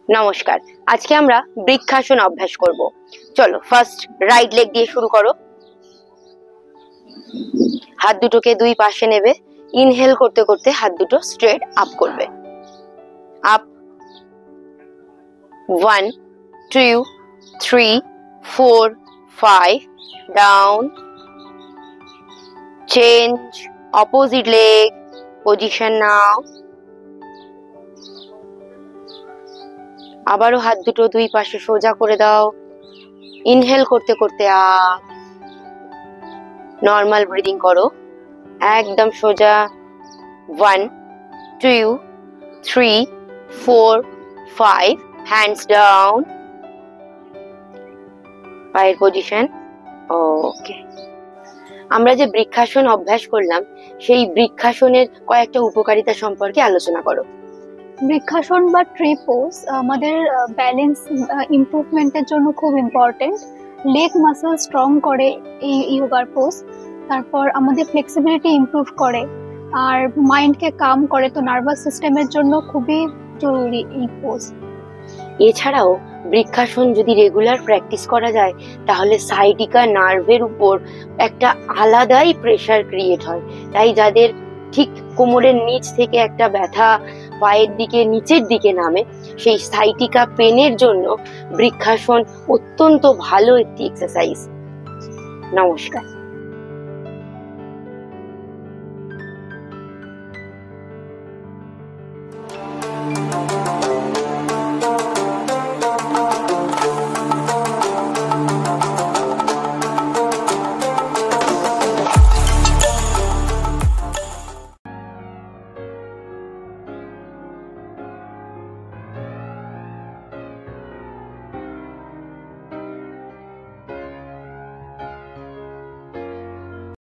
নমস্কার, আজকে আমরা বৃক্ষাসন অভ্যাস করব। চলো, ফার্স্ট রাইট লেগ দিয়ে শুরু করো। হাত দুটোকে দুই পাশে নেবে। ইনহেল করতে করতে হাত দুটো স্ট্রেট আপ করবে। Up, 1 2 3 4 5, down, change, opposite leg, position নাও। আবারও হাত দুটো দুই পাশে সোজা করে দাও। ইনহেল করতে করতে আপ, নর্মাল ব্রিদিং করো, একদম সোজা। 1 2 3 4 5, হ্যান্ডস ডাউন, পায়ের পজিশন। ওকে, আমরা যে বৃক্ষাসন অভ্যাস করলাম সেই বৃক্ষাসনের কয়েকটা উপকারিতা সম্পর্কে আলোচনা করো। বৃক্ষাসন বা ট্রি পোজ আমাদের ব্যালেন্স ইমপ্রুভমেন্টের জন্য খুব ইম্পর্টেন্ট। লেগ মাসেল স্ট্রং করে এই ইয়োগার পোজ। তারপর আমাদের ফ্লেক্সিবিলিটি ইমপ্রুভ করে আর মাইন্ডকে কাম করে, তো নার্ভাস সিস্টেমের জন্য খুবই জরুরি এই পোজ। এছাড়াও বৃক্ষাসন যদি রেগুলার প্র্যাকটিস করা যায় তাহলে সাইটিকা নার্ভের উপর একটা আলাদাই প্রেসার ক্রিয়েট হয়। তাই যাদের ঠিক কোমরের নিচ থেকে একটা ব্যথা পায়ের দিকে নিচের দিকে নামে, সেই সাইটিকা পেনের জন্য বৃক্ষাসন অত্যন্ত ভালো একটি এক্সারসাইজ। নমস্কার।